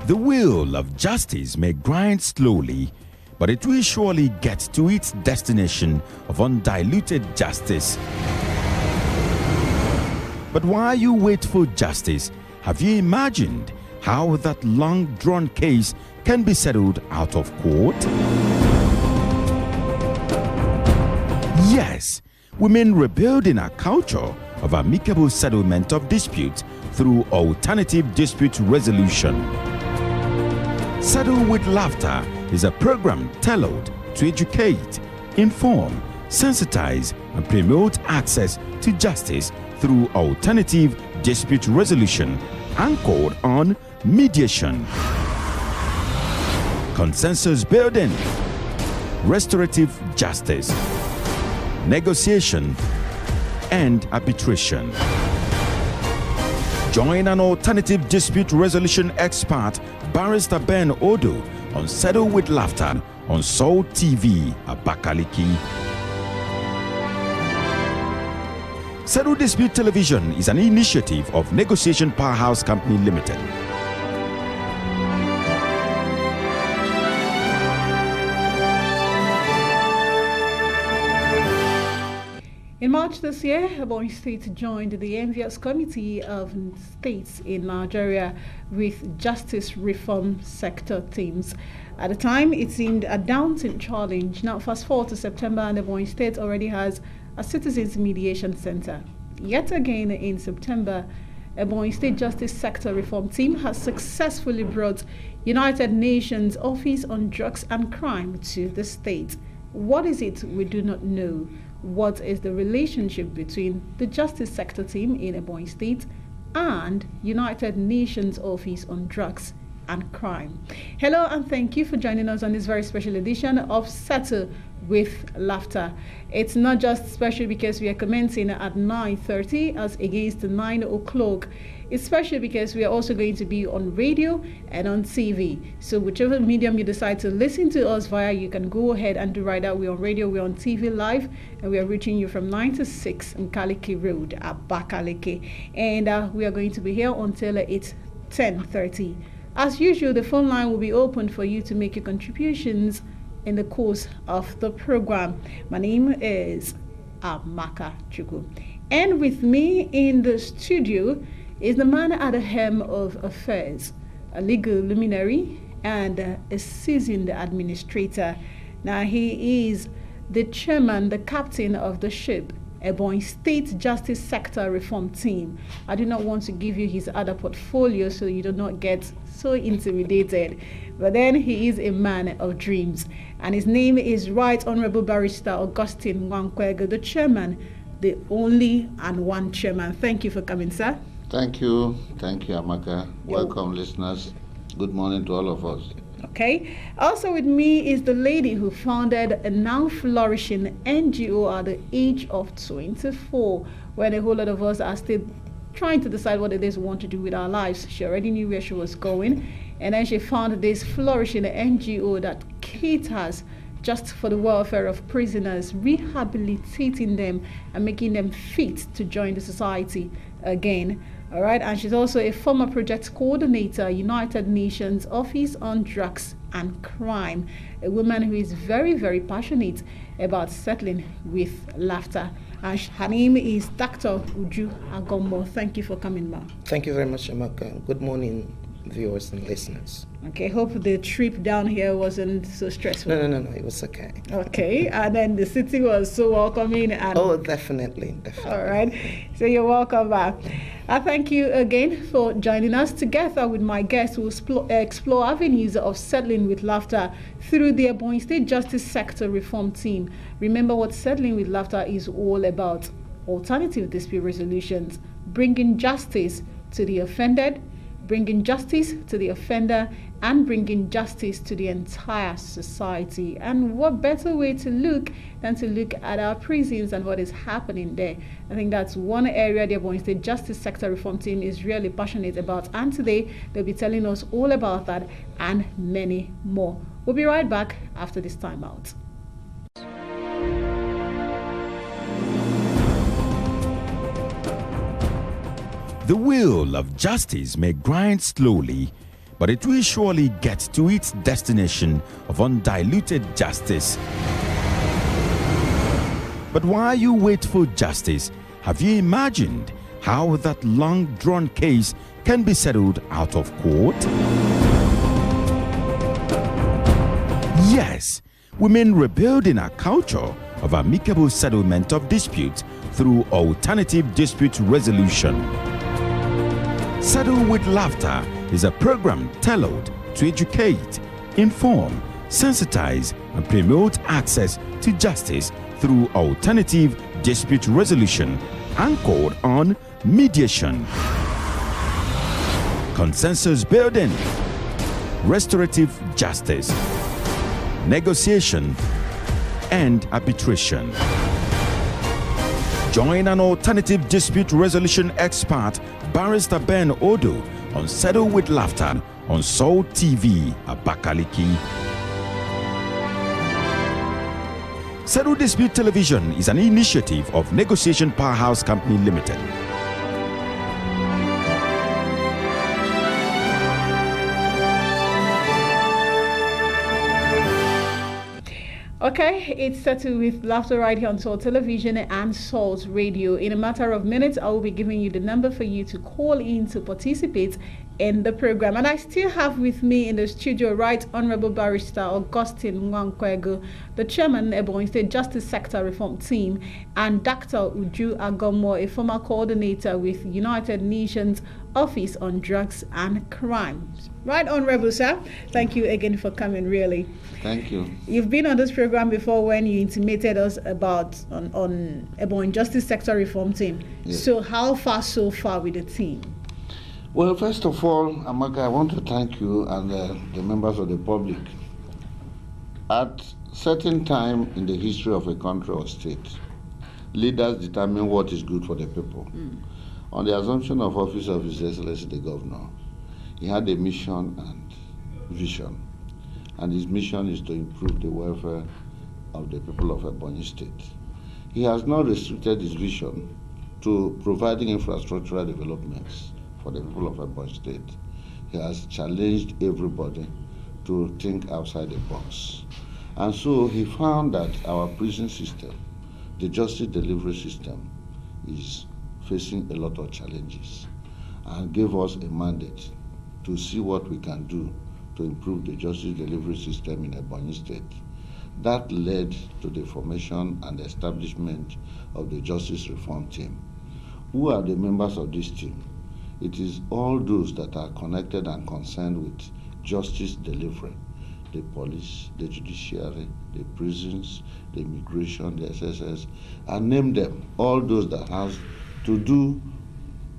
The wheel of justice may grind slowly, but it will surely get to its destination of undiluted justice. But while you wait for justice, have you imagined how that long-drawn case can be settled out of court? Yes, we mean rebuilding a culture of amicable settlement of disputes through alternative dispute resolution. Settle with Laughter is a program tailored to educate, inform, sensitize, and promote access to justice through alternative dispute resolution anchored on mediation, consensus building, restorative justice, negotiation, and arbitration. Join an alternative dispute resolution expert, Barrister Ben Odoh, on Settle with Laughter on Soul TV, Abakaliki. Settle Dispute Television is an initiative of Negotiation Powerhouse Company Limited. In March this year, Ebonyi State joined the envious committee of states in Nigeria with justice reform sector themes. At the time, it seemed a daunting challenge. Now, fast forward to September, and Ebonyi State already has a citizens mediation center. Yet again, in September, Ebonyi State Justice Sector Reform Team has successfully brought United Nations Office on Drugs and Crime to the state. What is it we do not know? What is the relationship between the Justice Sector Team in Ebonyi State and United Nations Office on Drugs and Crime? Hello and thank you for joining us on this very special edition of Settle with Laughter. It's not just special because we are commencing at 9:30 as against 9 o'clock. It's special because we are also going to be on radio and on TV. So whichever medium you decide to listen to us via, you can go ahead and do right that. We're on radio, we're on TV live, and we are reaching you from 9 to 6 in Abakaliki Road, Abakaliki. And we are going to be here until it's 10:30. As usual, the phone line will be open for you to make your contributions in the course of the program. My name is Abakaliki. And with me in the studio is the man at the helm of affairs, a legal luminary and a seasoned administrator. Now he is the chairman, the captain of the ship, Ebonyi State Justice Sector Reform Team. I do not want to give you his other portfolio so you do not get so intimidated. But then he is a man of dreams. And his name is Right Honorable Barrister Augustine Nwankwege, the chairman, the only and one chairman. Thank you for coming, sir. Thank you, Amaka. Welcome, listeners. Good morning to all of us. Okay. Also with me is the lady who founded a now flourishing NGO at the age of 24, when a whole lot of us are still trying to decide what it is we want to do with our lives. She already knew where she was going, and then she found this flourishing NGO that caters just for the welfare of prisoners, rehabilitating them and making them fit to join the society again. All right, and she's also a former project coordinator, United Nations Office on Drugs and Crime, a woman who is very, very passionate about settling with laughter. And her name is Dr. Uju Agombo. Thank you for coming, ma'am. Thank you very much, Amaka. Good morning, viewers and listeners. Okay, hope the trip down here wasn't so stressful. No, it was okay. Okay, and then the city was so welcoming. And oh, definitely. All right, so you're welcome back. I thank you again for joining us. Together with my guests, we'll explore avenues of settling with laughter through the Ebonyi State Justice Sector Reform Team. Remember what settling with laughter is all about: alternative dispute resolutions, bringing justice to the offended, bringing justice to the offender, and bringing justice to the entire society. And what better way to look than to look at our prisons and what is happening there? I think that's one area the Ebonyi State Justice Sector Reform Team is really passionate about. And today, they'll be telling us all about that and many more. We'll be right back after this time out. The wheel of justice may grind slowly, but it will surely get to its destination of undiluted justice. But while you wait for justice, have you imagined how that long-drawn case can be settled out of court? Yes, we mean rebuilding a culture of amicable settlement of disputes through alternative dispute resolution. Settle with Laughter is a program tailored to educate, inform, sensitize, and promote access to justice through alternative dispute resolution anchored on mediation, consensus building, restorative justice, negotiation, and arbitration. Join an alternative dispute resolution expert, Barrister Ben Odoh, on Settle with Laughter on Soul TV, Abakaliki. Settle Dispute Television is an initiative of Negotiation Powerhouse Company Limited. Okay, it's Settled with Laughter right here on Soul Television and Soul's Radio. In a matter of minutes, I will be giving you the number for you to call in to participate in the program. And I still have with me in the studio Right Honorable Barrister Augustine Nwankwegu, the Chairman, Ebonyi State Justice Sector Reform Team, and Dr. Uju Agomo, a former coordinator with United Nations Office on Drugs and Crimes. Right, Honorable Sir, thank you again for coming, really. Thank you. You've been on this program before when you intimated us about on Ebonyi Justice Sector Reform Team. Yes. So how far so far with the team? Well, first of all, Amaka, I want to thank you and the members of the public. At certain time in the history of a country or state, leaders determine what is good for the people. On the assumption of office of His Excellency the Governor, he had a mission and vision. And his mission is to improve the welfare of the people of Ebonyi State. He has not restricted his vision to providing infrastructural developments for the people of Ebonyi State. He has challenged everybody to think outside the box. And so he found that our prison system, the justice delivery system, is facing a lot of challenges, and gave us a mandate to see what we can do to improve the justice delivery system in Ebonyi State. That led to the formation and establishment of the Justice Reform Team. Who are the members of this team? It is all those that are connected and concerned with justice delivery: the police, the judiciary, the prisons, the immigration, the SSS, and name them, all those that have to do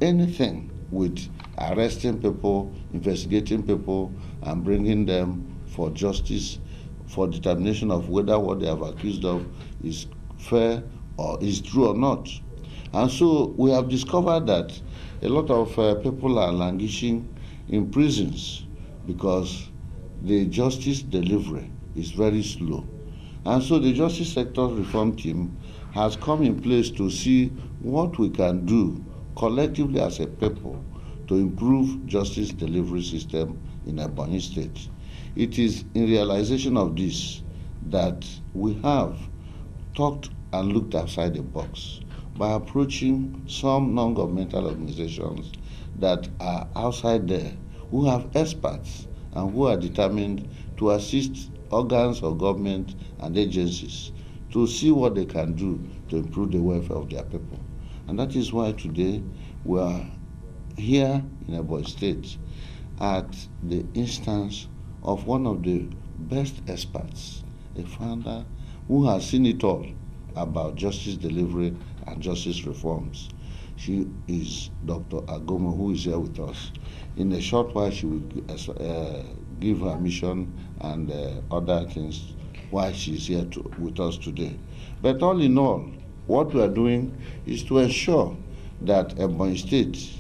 anything with arresting people, investigating people, and bringing them for justice, for determination of whether what they have accused of is fair or is true or not. And so we have discovered that a lot of people are languishing in prisons because the justice delivery is very slow. And so the Justice Sector Reform Team has come in place to see what we can do collectively as a people to improve justice delivery system in Ebonyi State. It is in realization of this that we have talked and looked outside the box by approaching some non-governmental organizations that are outside there, who have experts and who are determined to assist organs of government and agencies to see what they can do to improve the welfare of their people. And that is why today we are here in Ebonyi State at the instance of one of the best experts, a founder who has seen it all about justice delivery and justice reforms. She is Dr. Agomo, who is here with us. In a short while, she will give her mission and other things why she is here with us today. But all in all, what we are doing is to ensure that Ebonyi State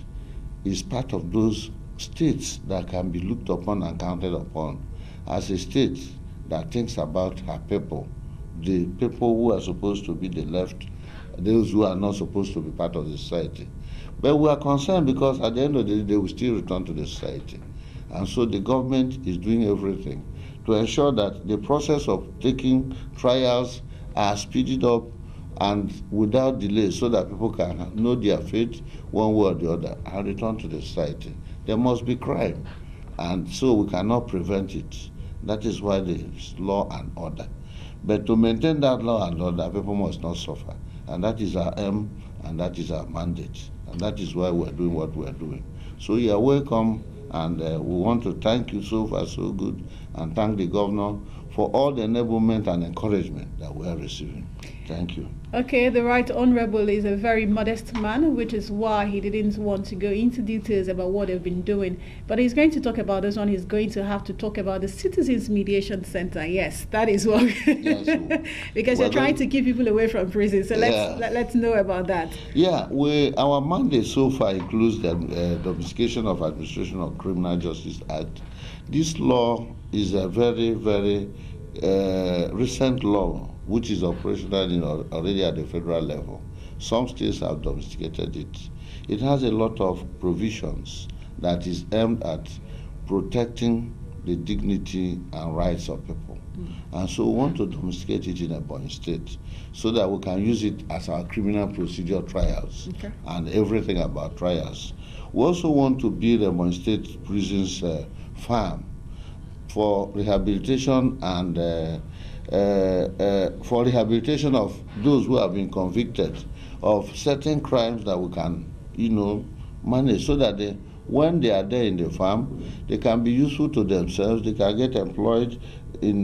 is part of those states that can be looked upon and counted upon as a state that thinks about her people, the people who are supposed to be the left, those who are not supposed to be part of the society. But we are concerned because at the end of the day, they will still return to the society. And so the government is doing everything to ensure that the process of taking trials are speeded up and without delay, so that people can know their fate one way or the other and return to the society. There must be crime, and so we cannot prevent it. That is why there is law and order. But to maintain that law and order, people must not suffer. And that is our aim, and that is our mandate. And that is why we're doing what we're doing. So you are welcome, and we want to thank you so far, so good, and thank the governor for all the enablement and encouragement that we are receiving. Thank you. Okay, the Right Honorable is a very modest man, which is why he didn't want to go into details about what they've been doing. But he's going to talk about this one. He's going to have to talk about the Citizens Mediation Center. Yes, that is what. Yes, because you're trying to keep people away from prison. So let's know about that. Yeah, our mandate so far includes the Domestication of Administration of Criminal Justice Act. This law is a very, very recent law, which is operational already at the federal level. Some states have domesticated it. It has a lot of provisions that is aimed at protecting the dignity and rights of people. And so we want to domesticate it in Ebonyi State so that we can use it as our criminal procedure trials and everything about trials. We also want to build Ebonyi State prisons farm for rehabilitation and for rehabilitation of those who have been convicted of certain crimes that we can, manage, so that when they are there in the farm, they can be useful to themselves, they can get employed in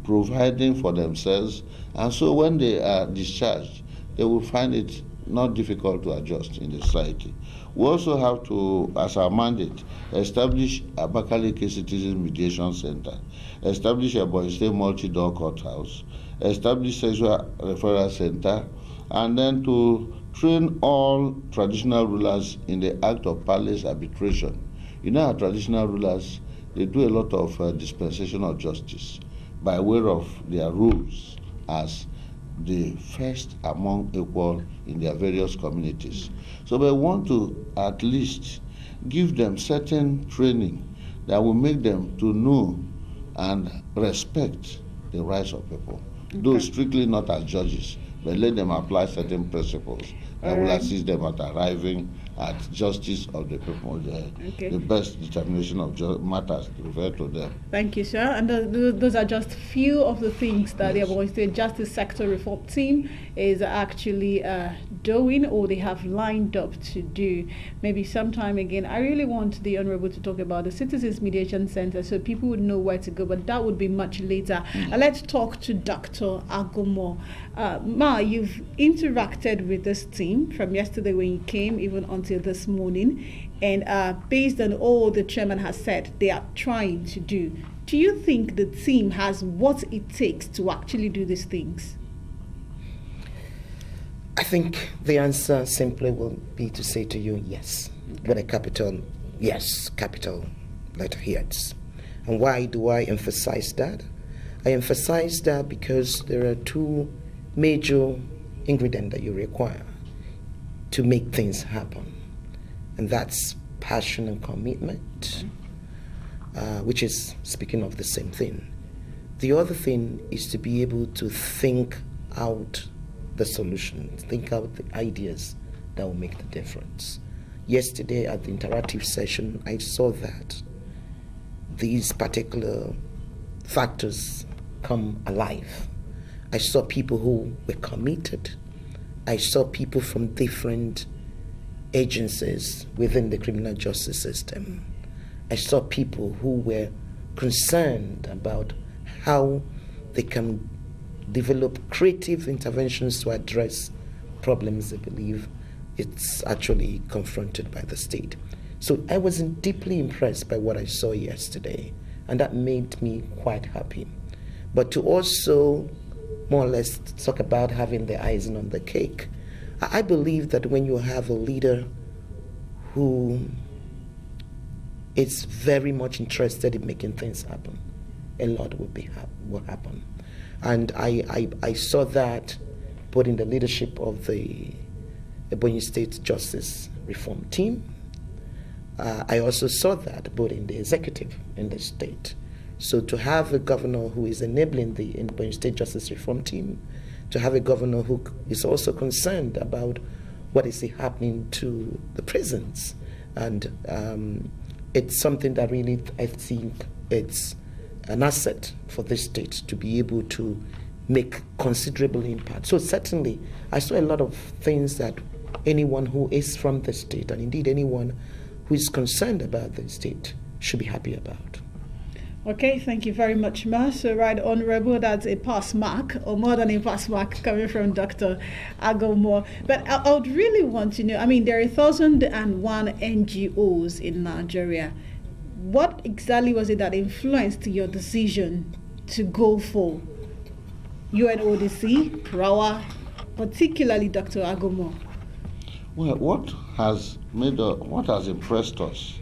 providing for themselves, and so when they are discharged, they will find it not difficult to adjust in the society. We also have to, as our mandate, establish Abakaliki Citizen Mediation Center, establish a Ebonyi State multi-door courthouse, establish sexual referral center, and then to train all traditional rulers in the act of populace arbitration. Our traditional rulers, they do a lot of dispensation of justice by way of their rules as the first among equal in their various communities. So we want to at least give them certain training that will make them to know and respect the rights of people. Though strictly not as judges, but let them apply certain principles that will assist them at arriving at justice of the people, the best determination of matters referred to them. Thank you, sir. And those are just few of the things that the Ebonyi State Justice Sector Reform Team is actually doing, or they have lined up to do. Maybe sometime again. I really want the Honorable to talk about the Citizens Mediation Center so people would know where to go, but that would be much later. Let's talk to Dr. Agomo. Ma, you've interacted with this team from yesterday when you came, even until this morning, and based on all the chairman has said they are trying to do you think the team has what it takes to actually do these things? I think the answer simply will be to say to you, yes, with a capital yes, capital letter yes. And why do I emphasize that? I emphasize that because there are two major ingredients that you require to make things happen, and that's passion and commitment, which is speaking of the same thing. The other thing is to be able to think out the solutions, think out the ideas that will make the difference. Yesterday at the interactive session, I saw that these particular factors come alive. I saw people who were committed. I saw people from different agencies within the criminal justice system. I saw people who were concerned about how they can develop creative interventions to address problems they believe it's actually confronted by the state. So I was deeply impressed by what I saw yesterday, and that made me quite happy. But to also more or less talk about having the icing on the cake, I believe that when you have a leader who is very much interested in making things happen, a lot will happen. And I saw that both in the leadership of the Ebonyi State Justice Reform Team, I also saw that both in the executive in the state. So to have a governor who is enabling the Ebonyi State Justice Reform Team, to have a governor who is also concerned about what is happening to the prisons, and it's something that really, I think, it's an asset for this state to be able to make considerable impact. So certainly, I saw a lot of things that anyone who is from the state, and indeed anyone who is concerned about the state, should be happy about. Okay, thank you very much, Ma. So, right, Honorable, that's a pass mark, or more than a pass mark, coming from Dr. Agomor. But I would really want to know, I mean, there are 1,001 NGOs in Nigeria. What exactly was it that influenced your decision to go for UNODC, PRAWA, particularly Dr. Agomor? Well, what has impressed us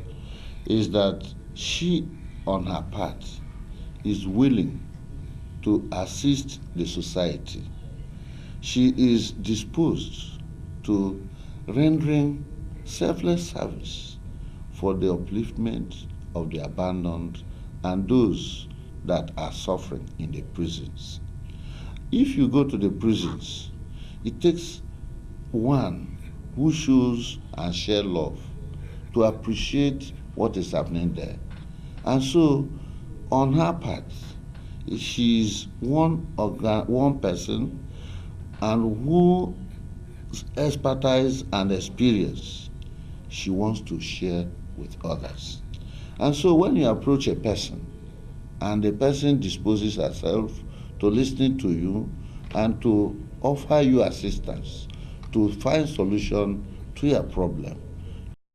is that she, on her part, is willing to assist the society. She is disposed to rendering selfless service for the upliftment of the abandoned and those that are suffering in the prisons. If you go to the prisons, it takes one who shows and share love to appreciate what is happening there. And so, on her part, she's one person and whose expertise and experience she wants to share with others. And so when you approach a person and the person disposes herself to listen to you and to offer you assistance to find solution to your problem,